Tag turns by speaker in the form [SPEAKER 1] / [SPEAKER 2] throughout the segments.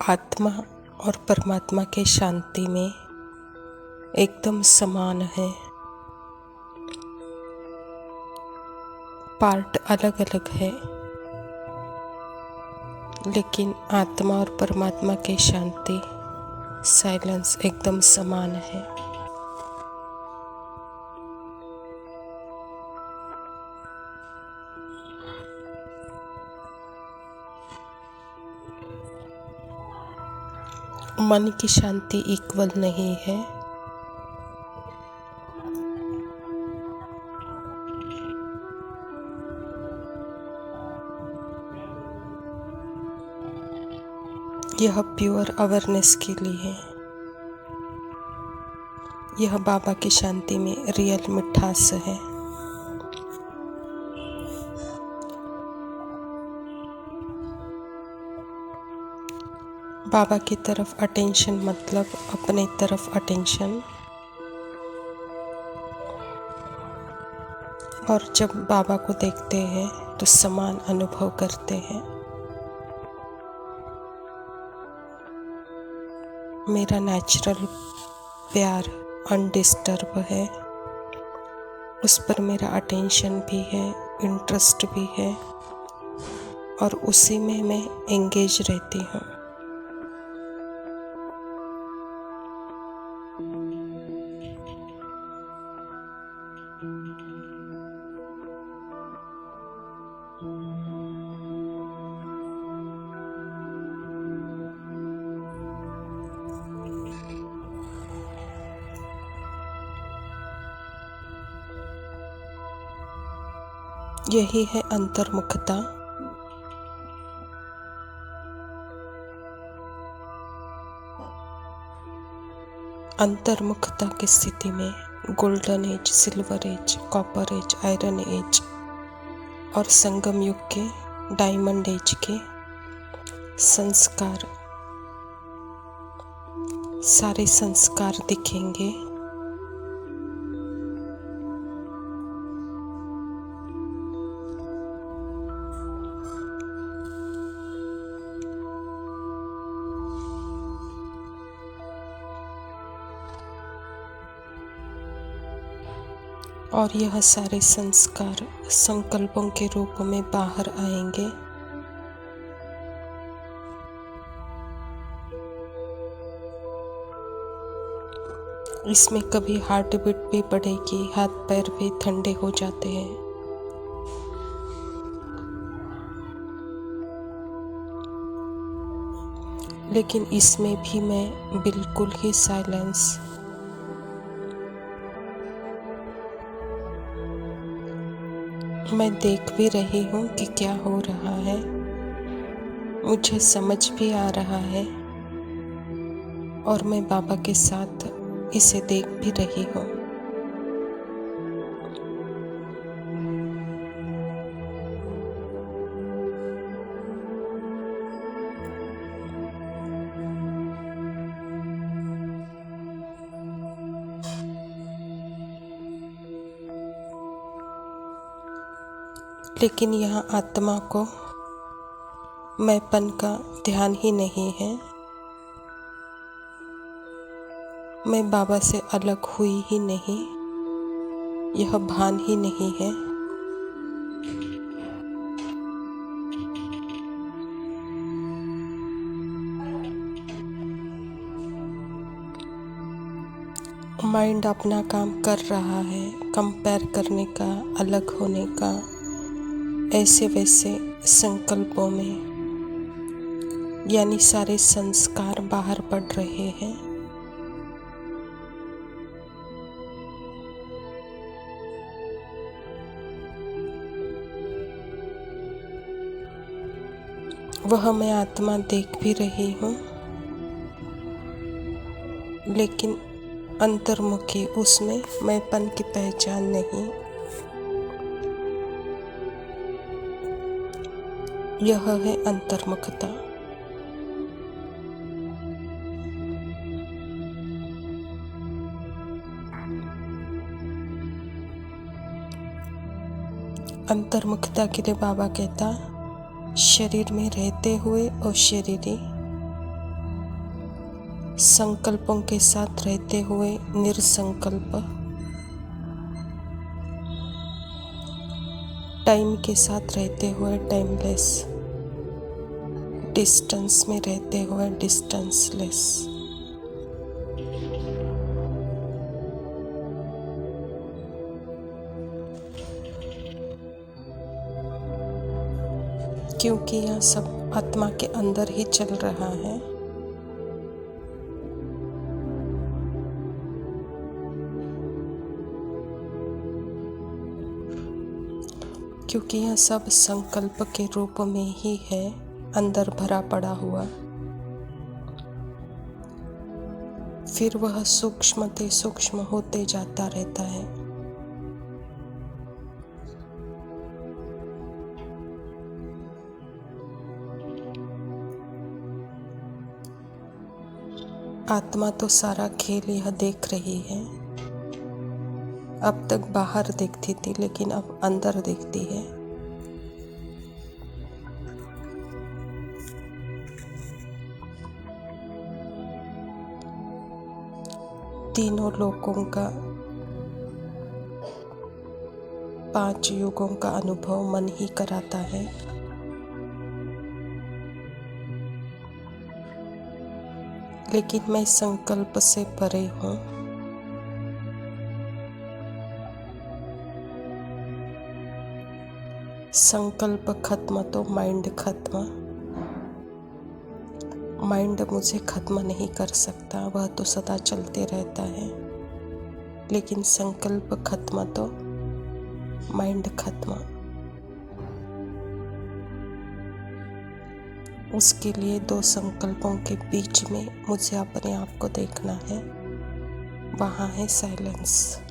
[SPEAKER 1] आत्मा और परमात्मा के शांति में एकदम समान है। पार्ट अलग अलग है, लेकिन आत्मा और परमात्मा की शांति, साइलेंस एकदम समान है। मन की शांति इक्वल नहीं है। यह प्योर अवेयरनेस के लिए है। यह बाबा की शांति में रियल मिठास है। बाबा की तरफ अटेंशन मतलब अपने तरफ अटेंशन। और जब बाबा को देखते हैं तो समान अनुभव करते हैं। मेरा नेचुरल प्यार अनडिस्टर्ब है, उस पर मेरा अटेंशन भी है, इंटरेस्ट भी है, और उसी में मैं एंगेज रहती हूँ। यही है अंतर्मुखता। अंतर्मुखता की स्थिति में golden age, silver age, copper age, iron age और संगम युग के डायमंड एज के संस्कार, सारे संस्कार दिखेंगे। और यह सारे संस्कार संकल्पों के रूप में बाहर आएंगे। इसमें कभी हार्ट बीट भी बढ़ेगी, हाथ पैर भी ठंडे हो जाते हैं। लेकिन इसमें भी मैं बिल्कुल ही साइलेंस। मैं देख भी रही हूँ कि क्या हो रहा है, मुझे समझ भी आ रहा है, और मैं बाबा के साथ इसे देख भी रही हूँ। लेकिन यहाँ आत्मा को मैंपन का ध्यान ही नहीं है। मैं बाबा से अलग हुई ही नहीं, यह भान ही नहीं है। माइंड अपना काम कर रहा है, कंपेयर करने का, अलग होने का, ऐसे वैसे संकल्पों में, यानी सारे संस्कार बाहर पड़ रहे हैं। वह मैं आत्मा देख भी रही हूँ, लेकिन अंतर्मुखी उसमें मैंपन की पहचान नहीं। यह है अंतर्मुखता। अंतर्मुखता के लिए बाबा कहता, शरीर में रहते हुए और शरीरी संकल्पों के साथ रहते हुए निरसंकल्प, टाइम के साथ रहते हुए टाइमलेस, डिस्टेंस में रहते हुए डिस्टेंसलेस। क्योंकि यह सब आत्मा के अंदर ही चल रहा है। क्योंकि यह सब संकल्प के रूप में ही है, अंदर भरा पड़ा हुआ। फिर वह सूक्ष्म ते सूक्ष्म होते जाता रहता है। आत्मा तो सारा खेल यह देख रही है। अब तक बाहर देखती थी, लेकिन अब अंदर देखती है। तीनों लोकों का, 5 युगों का अनुभव मन ही कराता है। लेकिन मैं संकल्प से परे हूँ। संकल्प खत्म तो माइंड खत्म। माइंड मुझे खत्म नहीं कर सकता, वह तो सदा चलते रहता है। लेकिन संकल्प खत्म तो माइंड खत्म। उसके लिए 2 संकल्पों के बीच में मुझे अपने आप को देखना है। वहाँ है साइलेंस।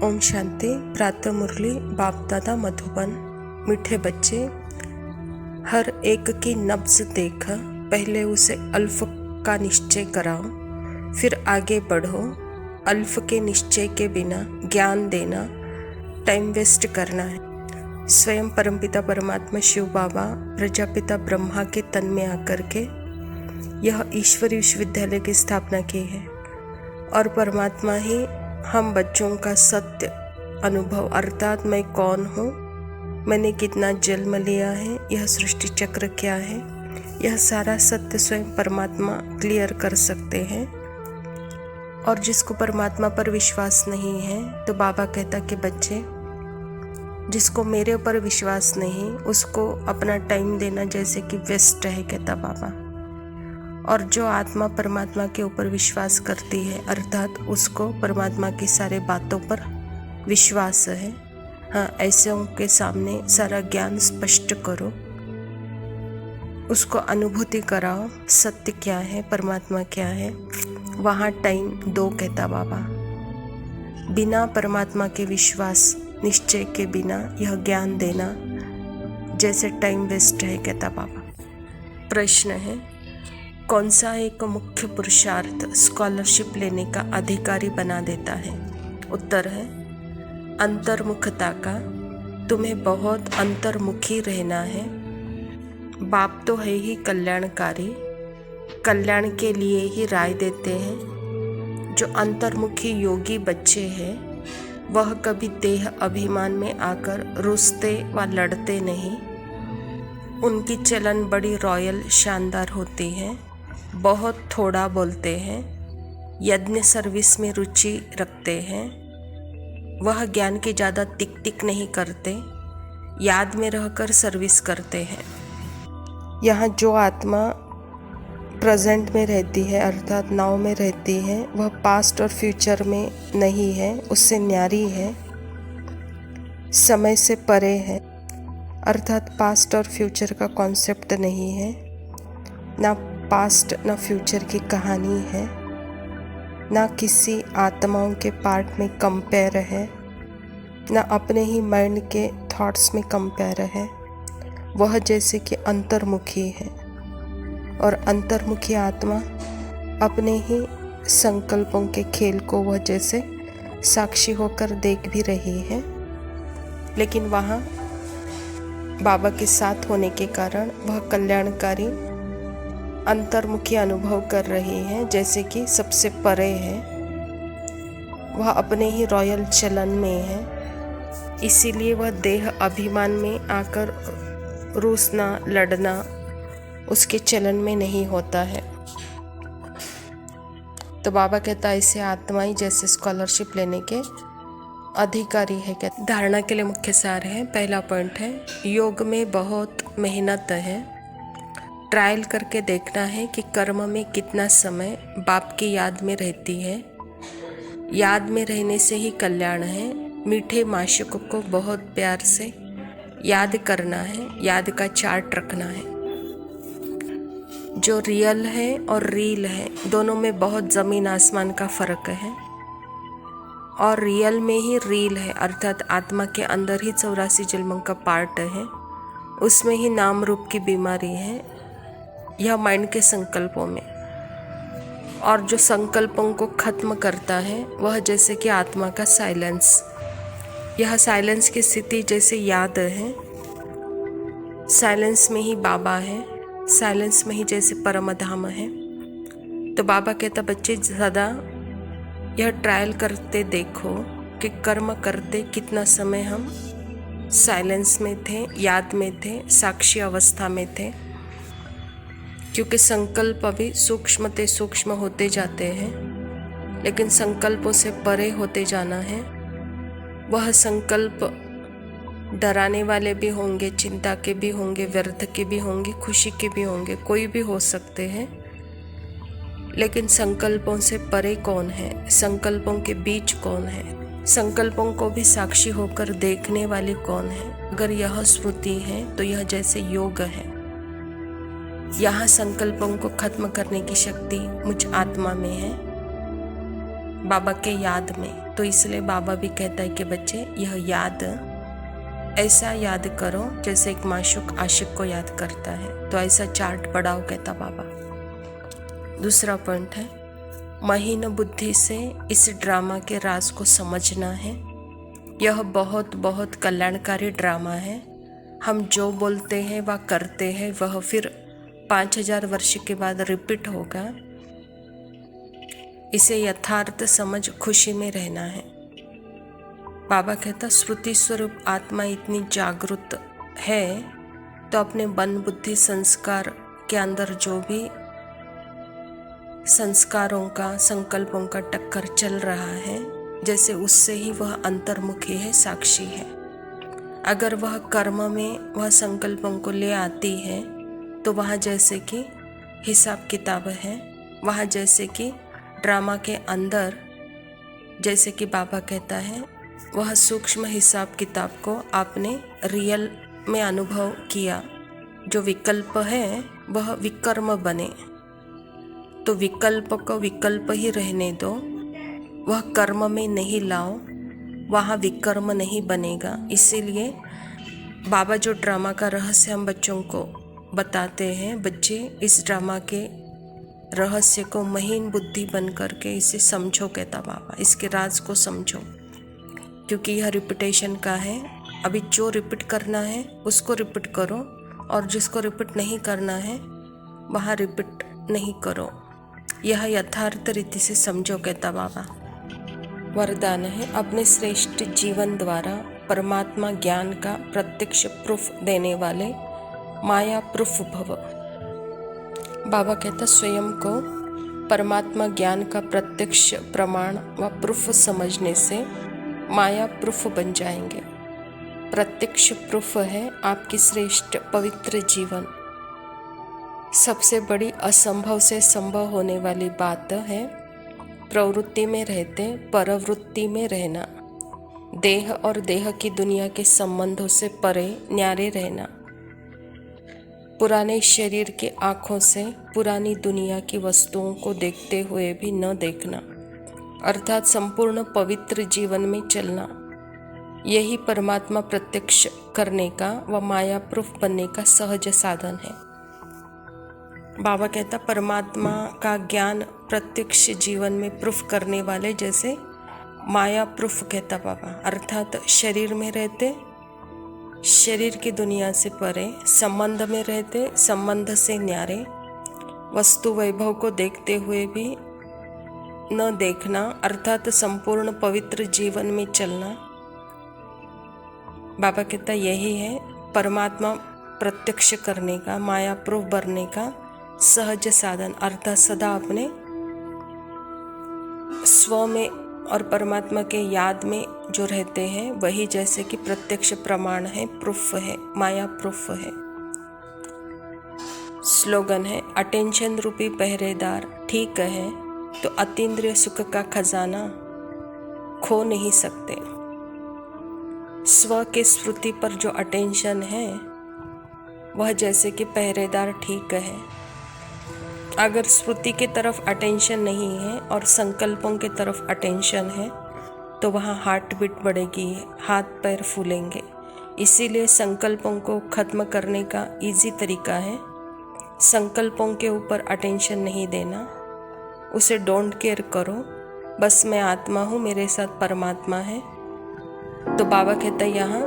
[SPEAKER 1] ओम शांति। प्रातः मुरली बाप दादा मधुबन। मीठे बच्चे, हर एक की नब्ज देख, पहले उसे अल्फ का निश्चय कराओ, फिर आगे बढ़ो। अल्फ के निश्चय के बिना ज्ञान देना टाइम वेस्ट करना है। स्वयं परमपिता परमात्मा शिव बाबा प्रजापिता ब्रह्मा के तन में आकर के यह ईश्वरी विश्वविद्यालय की स्थापना की है। और परमात्मा ही हम बच्चों का सत्य अनुभव, अर्थात मैं कौन हूँ, मैंने कितना जन्म लिया है, यह सृष्टि चक्र क्या है, यह सारा सत्य स्वयं परमात्मा क्लियर कर सकते हैं। और जिसको परमात्मा पर विश्वास नहीं है, तो बाबा कहता कि बच्चे, जिसको मेरे ऊपर विश्वास नहीं, उसको अपना टाइम देना जैसे कि वेस्ट है, कहता बाबा। और जो आत्मा परमात्मा के ऊपर विश्वास करती है, अर्थात उसको परमात्मा की सारे बातों पर विश्वास है। हाँ, ऐसे के सामने सारा ज्ञान स्पष्ट करो, उसको अनुभूति कराओ, सत्य क्या है, परमात्मा क्या है। वहाँ टाइम दो, कहता बाबा। बिना परमात्मा के विश्वास निश्चय के बिना यह ज्ञान देना जैसे टाइम वेस्ट है, कहता बाबा। प्रश्न है, कौन सा एक मुख्य पुरुषार्थ स्कॉलरशिप लेने का अधिकारी बना देता है? उत्तर है अंतर्मुखता का। तुम्हें बहुत अंतर्मुखी रहना है। बाप तो है ही कल्याणकारी, कल्याण के लिए ही राय देते हैं। जो अंतर्मुखी योगी बच्चे हैं, वह कभी देह अभिमान में आकर रुसते व लड़ते नहीं। उनकी चलन बड़ी रॉयल शानदार होती है। बहुत थोड़ा बोलते हैं, यज्ञ सर्विस में रुचि रखते हैं। वह ज्ञान की ज़्यादा टिक टिक नहीं करते, याद में रहकर सर्विस करते हैं। यहाँ जो आत्मा प्रेजेंट में रहती है अर्थात नाउ में रहती है वह पास्ट और फ्यूचर में नहीं है, उससे न्यारी है, समय से परे है, अर्थात पास्ट और फ्यूचर का कॉन्सेप्ट नहीं है, ना पास्ट ना फ्यूचर की कहानी है, ना किसी आत्माओं के पार्ट में कंपेयर है, ना अपने ही माइंड के थॉट्स में कंपेयर है। वह जैसे कि अंतर्मुखी है और अंतर्मुखी आत्मा अपने ही संकल्पों के खेल को वह जैसे साक्षी होकर देख भी रही है, लेकिन वहाँ बाबा के साथ होने के कारण वह कल्याणकारी अंतर्मुखी अनुभव कर रही है, जैसे कि सबसे परे है। वह अपने ही रॉयल चलन में है, इसीलिए वह देह अभिमान में आकर रूसना लड़ना उसके चलन में नहीं होता है। तो बाबा कहता है ऐसे आत्माएं जैसे स्कॉलरशिप लेने के अधिकारी है। कहते धारणा के लिए मुख्य सार है। पहला पॉइंट है, योग में बहुत मेहनत है। ट्रायल करके देखना है कि कर्म में कितना समय बाप की याद में रहती है। याद में रहने से ही कल्याण है। मीठे माशुक को बहुत प्यार से याद करना है, याद का चार्ट रखना है। जो रियल है और रील है दोनों में बहुत ज़मीन आसमान का फ़र्क है। और रियल में ही रील है अर्थात आत्मा के अंदर ही 84 जन्मों का पार्ट है, उसमें ही नाम रूप की बीमारी है, यह माइंड के संकल्पों में। और जो संकल्पों को ख़त्म करता है वह जैसे कि आत्मा का साइलेंस। यह साइलेंस की स्थिति जैसे याद है, साइलेंस में ही बाबा है, साइलेंस में ही जैसे परम धाम है। तो बाबा कहता बच्चे सदा यह ट्रायल करते देखो कि कर्म करते कितना समय हम साइलेंस में थे, याद में थे, साक्षी अवस्था में थे। क्योंकि संकल्प अभी सूक्ष्म ते सूक्ष्म होते जाते हैं, लेकिन संकल्पों से परे होते जाना है। वह संकल्प डराने वाले भी होंगे, चिंता के भी होंगे, व्यर्थ के भी होंगे, खुशी के भी होंगे, कोई भी हो सकते हैं। लेकिन संकल्पों से परे कौन है, संकल्पों के बीच कौन है, संकल्पों को भी साक्षी होकर देखने वाली कौन है। अगर यह स्मृति है तो यह जैसे योग है। यहाँ संकल्पों को खत्म करने की शक्ति मुझ आत्मा में है, बाबा के याद में। तो इसलिए बाबा भी कहता है कि बच्चे यह याद ऐसा याद करो जैसे एक माशूक आशिक को याद करता है। तो ऐसा चार्ट बढ़ाओ कहता बाबा। दूसरा पॉइंट है, महीन बुद्धि से इस ड्रामा के राज को समझना है। यह बहुत बहुत कल्याणकारी ड्रामा है। हम जो बोलते हैं वह करते हैं, वह फिर 5000 वर्ष के बाद रिपीट होगा। इसे यथार्थ समझ खुशी में रहना है। बाबा कहता श्रुति स्वरूप आत्मा इतनी जागृत है तो अपने मन बुद्धि संस्कार के अंदर जो भी संस्कारों का संकल्पों का टक्कर चल रहा है, जैसे उससे ही वह अंतर्मुखी है, साक्षी है। अगर वह कर्म में वह संकल्पों को ले आती है तो वहाँ जैसे कि हिसाब किताब है, वहाँ जैसे कि ड्रामा के अंदर जैसे कि बाबा कहता है वह सूक्ष्म हिसाब किताब को आपने रियल में अनुभव किया। जो विकल्प है वह विकर्म बने, तो विकल्प को विकल्प ही रहने दो, वह कर्म में नहीं लाओ, वहाँ विकर्म नहीं बनेगा। इसीलिए बाबा जो ड्रामा का रहस्य हम बच्चों को बताते हैं, बच्चे इस ड्रामा के रहस्य को महीन बुद्धि बन करके इसे समझो कहता बाबा, इसके राज को समझो। क्योंकि यह रिपीटेशन का है। अभी जो रिपीट करना है उसको रिपीट करो और जिसको रिपीट नहीं करना है वहाँ रिपीट नहीं करो। यह यथार्थ रीति से समझो कहता बाबा। वरदान है, अपने श्रेष्ठ जीवन द्वारा परमात्मा ज्ञान का प्रत्यक्ष प्रूफ देने वाले माया प्रूफ भव। बाबा कहता स्वयं को परमात्मा ज्ञान का प्रत्यक्ष प्रमाण व प्रूफ समझने से माया प्रूफ बन जाएंगे। प्रत्यक्ष प्रूफ है आपकी श्रेष्ठ पवित्र जीवन। सबसे बड़ी असंभव से संभव होने वाली बात है प्रवृत्ति में रहते परवृत्ति में रहना, देह और देह की दुनिया के संबंधों से परे न्यारे रहना, पुराने शरीर के आँखों से पुरानी दुनिया की वस्तुओं को देखते हुए भी न देखना, अर्थात संपूर्ण पवित्र जीवन में चलना, यही परमात्मा प्रत्यक्ष करने का व माया प्रूफ बनने का सहज साधन है। बाबा कहता परमात्मा का ज्ञान प्रत्यक्ष जीवन में प्रूफ करने वाले जैसे माया प्रूफ कहता बाबा, अर्थात शरीर में रहते शरीर की दुनिया से परे, संबंध में रहते संबंध से न्यारे, वस्तु वैभव को देखते हुए भी न देखना, अर्थात संपूर्ण पवित्र जीवन में चलना। बाबा कहता यही है परमात्मा प्रत्यक्ष करने का, माया प्रूफ बनने का सहज साधन, अर्थात सदा अपने स्व में और परमात्मा के याद में जो रहते हैं वही जैसे कि प्रत्यक्ष प्रमाण है, प्रूफ है, माया प्रूफ है। स्लोगन है अटेंशन रूपी पहरेदार ठीक है तो अतीन्द्रिय सुख का खजाना खो नहीं सकते। स्व के स्मृति पर जो अटेंशन है वह जैसे कि पहरेदार ठीक है। अगर स्मृति की तरफ अटेंशन नहीं है और संकल्पों की तरफ अटेंशन है तो वहाँ हार्ट बीट बढ़ेगी, हाथ पैर फूलेंगे। इसीलिए संकल्पों को खत्म करने का इजी तरीका है संकल्पों के ऊपर अटेंशन नहीं देना, उसे डोंट केयर करो, बस मैं आत्मा हूँ, मेरे साथ परमात्मा है। तो बाबा कहता है यहाँ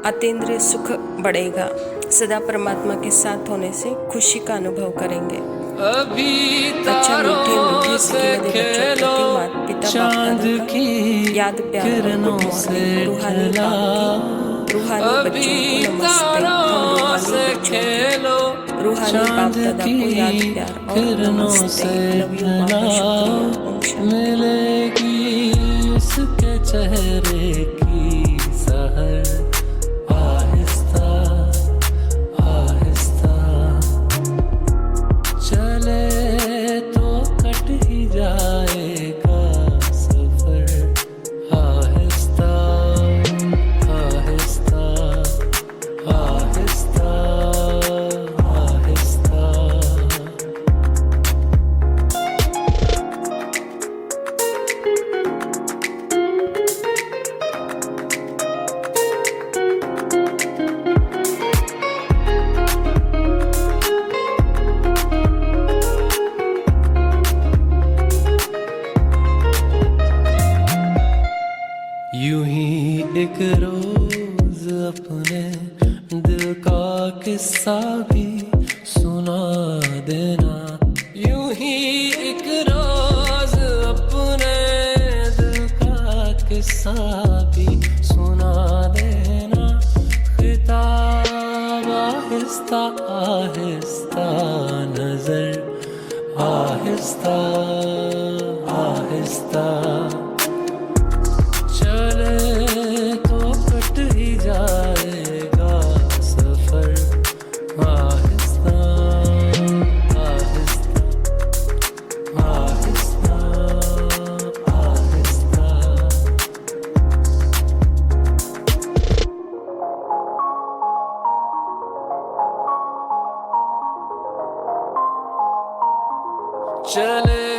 [SPEAKER 1] अतीन्द्रिय सुख बढ़ेगा, सदा परमात्मा के साथ होने से खुशी का अनुभव करेंगे। अच्छा मीठे मीठे सिक्के बच्चों प्रति माता पिता बाप दादा का याद प्यार और गुड मॉर्निंग। रूहानी बाप की रूहानी बच्चों को नमस्ते। हम रूहानी बाप दादा को याद प्यार और नमस्ते। लव यू बाबा, शुक्रिया, ओम शांति।
[SPEAKER 2] मिलेगी उसके चेहरे की सहर आहिस्ता आहिस्ता, चले तो कट ही जाएगा सफर आहिस्ता आहिस्ता आहिस्ता आहिस्ता। यूं ही एक रोज अपने दिल का किस्सा भी सुना देना, यूं ही एक रोज अपने दिल का किस्सा भी सुना देना। खिताब आहिस्ता आहिस्ता नजर आहिस्ता आहिस्ता, चले तो कट ही जाएगा सफर आहिस्ता आहिस्ता आहिस्ता आहिस्ता। चले